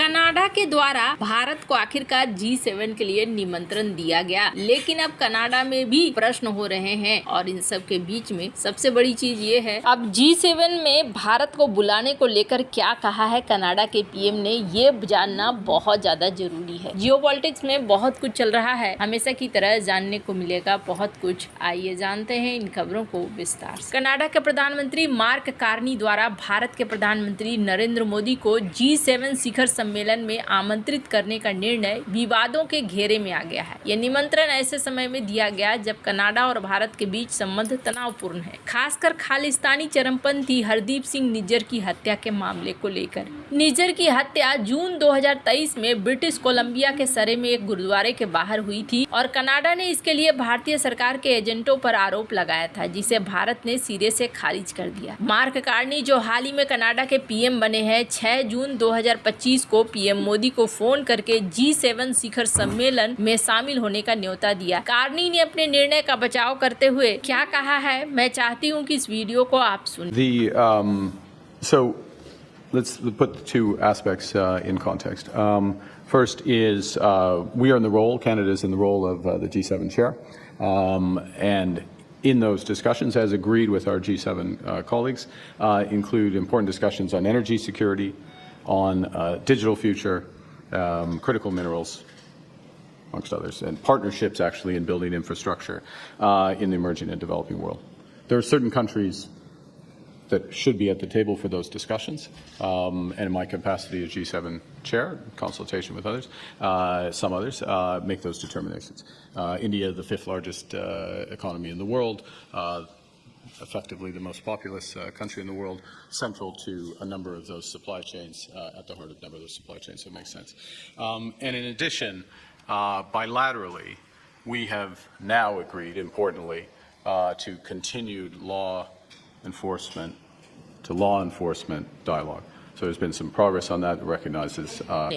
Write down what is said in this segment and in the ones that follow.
Canada के द्वारा भारत को आखिरकार G7 के लिए निमंत्रण दिया गया, लेकिन अब कनाडा में भी प्रश्न हो रहे हैं और इन सब के बीच में सबसे बड़ी चीज ये है, अब G7 में भारत को बुलाने को लेकर क्या कहा है कनाडा के पीएम ने, ये जानना बहुत ज्यादा जरूरी है। जियोपॉलिटिक्स में बहुत कुछ चल रहा है, हमेशा की तरह जानने को मिलेगा बहुत कुछ। आइए जानते हैं इन खबरों को विस्तार से। कनाडा के प्रधानमंत्री मार्क कार्नी द्वारा भारत के प्रधानमंत्री नरेंद्र मोदी को G7 शिखर सम्मेलन में आमंत्रित करने का निर्णय विवादों के घेरे में आ गया है। यह निमंत्रण ऐसे समय में दिया गया जब कनाडा और भारत के बीच संबंध तनावपूर्ण है, खासकर खालिस्तानी चरमपंथी हरदीप सिंह निज्जर की हत्या के मामले को लेकर। निज्जर की हत्या जून 2023 में ब्रिटिश कोलंबिया के सरे में एक गुरुद्वारे के बाहर हुई थी और कनाडा ने इसके लिए भारतीय सरकार के एजेंटों पर आरोप लगाया था, जिसे भारत ने सिरे से खारिज कर दिया। मार्क कार्नी, जो हाल ही में कनाडा के पीएम बने हैं, 6 जून 2025 को पीएम मोदी को फोन करके G7 शिखर सम्मेलन में शामिल होने का न्योता दिया। कार्नी ने अपने निर्णय का बचाव करते हुए क्या कहा है, मैं चाहती हूँ कि इस वीडियो को आप सुनिए। So let's put the two aspects in context. First is we are in the role, Canada is in the role of the G7 chair, and in those discussions, as agreed with our G7 colleagues, include important discussions on energy security, on digital future, critical minerals, amongst others, and partnerships actually in building infrastructure in the emerging and developing world. There are certain countries that should be at the table for those discussions, and in my capacity as G7 chair, in consultation with others, some others, make those determinations. India, the 5th largest economy in the world, effectively the most populous country in the world, central to a number of those supply chains, at the heart of a number of those supply chains, so it makes sense. And in addition, bilaterally, we have now agreed, importantly, to continued law enforcement dialogue. So there's been some progress on that. Recognizes.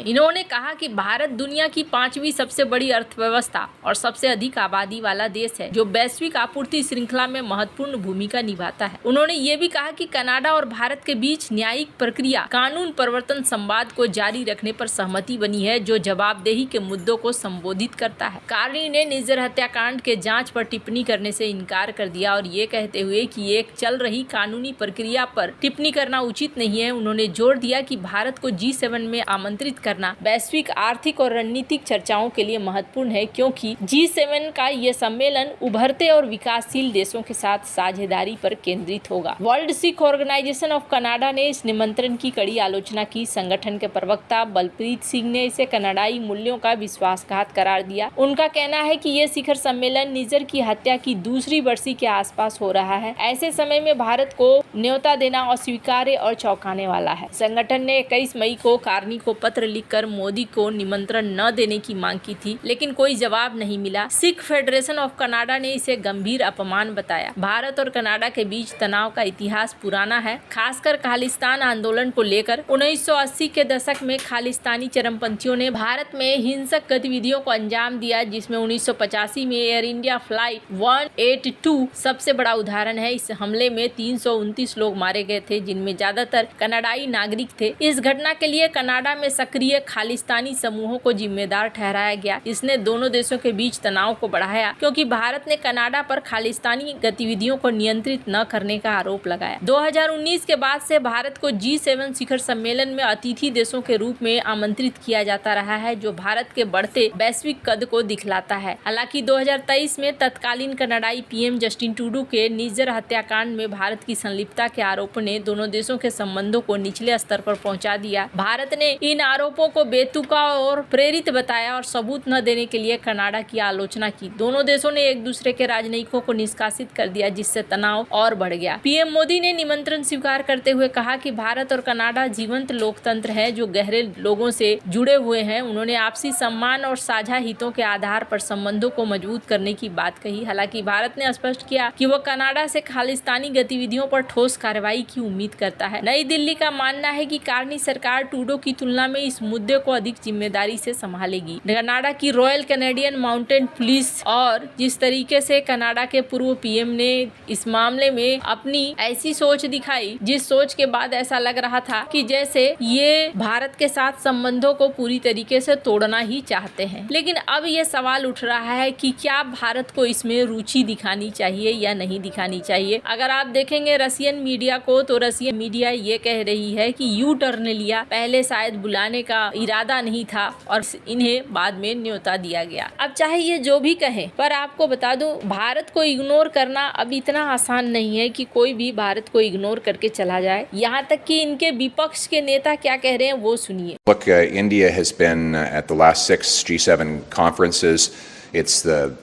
इन्होंने कहा कि भारत दुनिया की 5वीं सबसे बड़ी अर्थव्यवस्था और सबसे अधिक आबादी वाला देश है, जो वैश्विक आपूर्ति श्रृंखला में महत्वपूर्ण भूमिका निभाता है। उन्होंने ये भी कहा कि कनाडा और भारत के बीच न्यायिक प्रक्रिया कानून प्रवर्तन संवाद को जारी रखने पर सहमति बनी है, जो जवाबदेही के मुद्दों को संबोधित करता है। कार्नी ने निज्जर हत्याकांड के जांच पर टिप्पणी करने से इनकार कर दिया और ये कहते हुए कि एक चल रही कानूनी प्रक्रिया पर टिप्पणी करना उचित नहीं है। उन्होंने जोर दिया कि भारत को G7 में आमंत्रित करना वैश्विक आर्थिक और रणनीतिक चर्चाओं के लिए महत्वपूर्ण है, क्योंकि G7 का यह सम्मेलन उभरते और विकासशील देशों के साथ साझेदारी पर केंद्रित होगा। World Sikh Organisation of Canada ने इस निमंत्रण की कड़ी आलोचना की। संगठन के प्रवक्ता बलप्रीत सिंह ने इसे कनाडाई मूल्यों का विश्वासघात करार दिया। उनका कहना है कि यह शिखर सम्मेलन निज्जर की हत्या की दूसरी बरसी के आसपास हो रहा है। ऐसे समय में भारत को न्योता देना अस्वीकार्य और चौंकाने वाला है। संगठन ने 21 मई को कार्नी को पत्र लिखकर मोदी को निमंत्रण न देने की मांग की थी, लेकिन कोई जवाब नहीं मिला। सिख फेडरेशन ऑफ कनाडा ने इसे गंभीर अपमान बताया। भारत और कनाडा के बीच तनाव का इतिहास पुराना है, खासकर खालिस्तान आंदोलन को लेकर। 1980 के दशक में खालिस्तानी चरमपंथियों ने भारत में हिंसक गतिविधियों को अंजाम दिया, जिसमें 1985 में एयर इंडिया फ्लाइट 182 सबसे बड़ा उदाहरण है। इस हमले में 329 लोग मारे गए थे, जिनमें ज्यादातर कनाडाई नागरिक थे। इस घटना के लिए कनाडा में सक्रिय खालिस्तानी समूहों को जिम्मेदार ठहराया गया। इसने दोनों देशों के बीच तनाव को बढ़ाया, क्योंकि भारत ने कनाडा पर खालिस्तानी गतिविधियों को नियंत्रित न करने का आरोप लगाया। 2019 के बाद से भारत को G7 शिखर सम्मेलन में अतिथि देशों के रूप में आमंत्रित किया जाता रहा है, जो भारत के बढ़ते वैश्विक कद को दिखलाता है। हालांकि 2023 में तत्कालीन कनाडाई पीएम जस्टिन ट्रूडो के निज्जर हत्याकांड में भारत की संलिप्तता के आरोपों ने दोनों देशों के संबंधों को निचले स्तर पर पहुंचा दिया। भारत ने इन आरोपों को बेतुका और प्रेरित बताया और सबूत न देने के लिए कनाडा की आलोचना की। दोनों देशों ने एक दूसरे के राजनयिकों को निष्कासित कर दिया, जिससे तनाव और बढ़ गया। पीएम मोदी ने निमंत्रण स्वीकार करते हुए कहा कि भारत और कनाडा जीवंत लोकतंत्र है, जो गहरे लोगों से जुड़े हुए हैं। उन्होंने आपसी सम्मान और साझा हितों के आधार पर संबंधों को मजबूत करने की बात कही। हालांकि भारत ने स्पष्ट किया कि वह कनाडा से खालिस्तानी गतिविधियों पर ठोस कार्रवाई की उम्मीद करता है। नई दिल्ली का मानना कहना है कि कार्नी सरकार ट्रूडो की तुलना में इस मुद्दे को अधिक जिम्मेदारी से संभालेगी। कनाडा की रॉयल कैनेडियन माउंटेन पुलिस और जिस तरीके से कनाडा के पूर्व पीएम ने इस मामले में अपनी ऐसी सोच दिखाई, जिस सोच के बाद ऐसा लग रहा था कि जैसे ये भारत के साथ संबंधों को पूरी तरीके से तोड़ना ही चाहते हैं। लेकिन अब ये सवाल उठ रहा है कि क्या भारत को इसमें रुचि दिखानी चाहिए या नहीं दिखानी चाहिए। अगर आप देखेंगे रशियन मीडिया को, तो रशियन मीडिया ये कह रही है कि यू टर्न लिया, पहले शायद बुलाने का इरादा नहीं था और इन्हें बाद में न्योता दिया गया। अब चाहे ये जो भी कहे, पर आपको बता दूं भारत को इग्नोर करना अब इतना आसान नहीं है कि कोई भी भारत को इग्नोर करके चला जाए। यहाँ तक कि इनके विपक्ष के नेता क्या कह रहे हैं वो सुनिए। Look, India has been at the last 6 G7 conferences. It's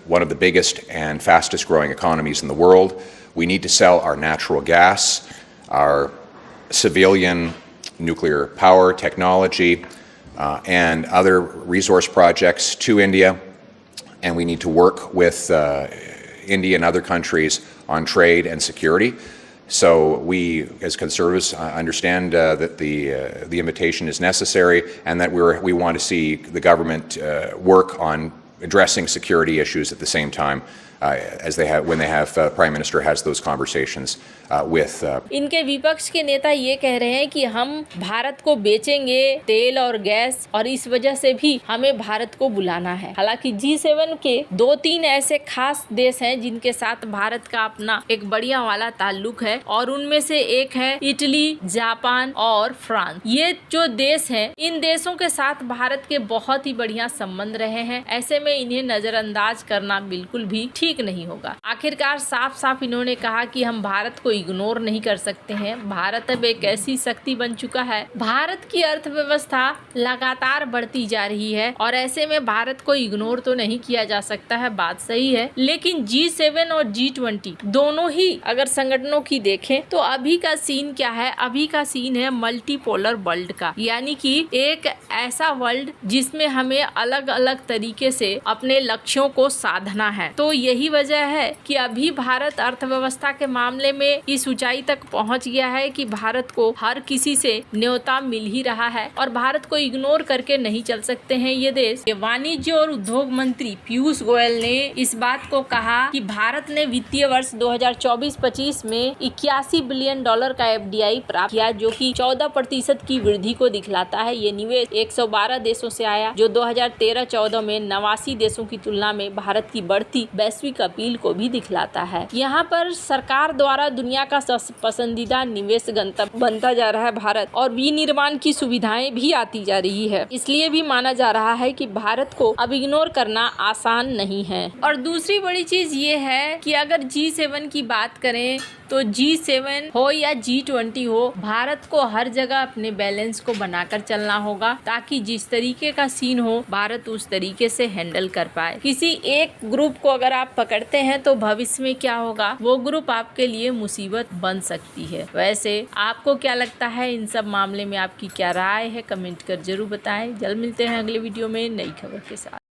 one of the biggest and fastest growing economies in the world. We need to sell our natural gas, our civilian nuclear power technology, and other resource projects to India. And we need to work with India and other countries on trade and security. So we, as conservatives, understand that the invitation is necessary, and that we want to see the government work on addressing security issues at the same time as when Prime Minister has those conversations with. इनके विपक्ष के नेता ये कह रहे हैं कि हम भारत को बेचेंगे तेल और गैस, और इस वजह से भी हमें भारत को बुलाना है। हालांकि G7 के 2-3 ऐसे खास देश हैं जिनके साथ भारत का अपना एक बढ़िया वाला ताल्लुक है, और उनमें से एक है इटली, जापान और फ्रांस। ये जो देश हैं, इन देशों के साथ भारत के बहुत ही बढ़िया संबंध रहे हैं। ऐसे में इन्हें नजरअंदाज करना बिल्कुल भी ठीक नहीं होगा। आखिरकार साफ साफ इन्होंने कहा कि हम भारत को इग्नोर नहीं कर सकते हैं। भारत अब एक ऐसी शक्ति बन चुका है, भारत की अर्थव्यवस्था लगातार बढ़ती जा रही है, और ऐसे में भारत को इग्नोर तो नहीं किया जा सकता है, बात सही है। लेकिन G7 और G20 दोनों ही अगर संगठनों की देखें तो अभी का सीन क्या है? अभी का सीन है मल्टीपोलर वर्ल्ड का, यानी कि एक ऐसा वर्ल्ड जिसमें हमें अलग अलग तरीके से अपने लक्ष्यों को साधना है। तो यही वजह है कि अभी भारत अर्थव्यवस्था के मामले में इस ऊंचाई तक पहुंच गया है कि भारत को हर किसी से न्योता मिल ही रहा है, और भारत को इग्नोर करके नहीं चल सकते हैं ये देश। वाणिज्य और उद्योग मंत्री पीयूष गोयल ने इस बात को कहा कि भारत ने वित्तीय वर्ष 2024-25 में $81 बिलियन का FDI प्राप्त किया, जो कि 14% की वृद्धि को दिखलाता है। ये निवेश 112 देशों से आया, जो 2013-14 में 89 देशों की तुलना में भारत की बढ़ती वैश्विक अपील को भी दिखलाता है। यहाँ पर सरकार द्वारा दुनिया का पसंदीदा निवेश गंतव्य बनता जा रहा है भारत, और विनिर्माण की सुविधाएं भी आती जा रही है। इसलिए भी माना जा रहा है कि भारत को अब इग्नोर करना आसान नहीं है। और दूसरी बड़ी चीज ये है कि अगर G7 की बात करें तो G7 हो या G20 हो, भारत को हर जगह अपने बैलेंस को बनाकर चलना होगा, ताकि जिस तरीके का सीन हो भारत उस तरीके से हैंडल कर पाए। किसी एक ग्रुप को अगर आप पकड़ते हैं तो भविष्य में क्या होगा, वो ग्रुप आपके लिए मुसीबत बन सकती है। वैसे आपको क्या लगता है इन सब मामले में, आपकी क्या राय है? कमेंट कर जरूर बताएं। जल्द मिलते हैं अगले वीडियो में नई खबर के साथ।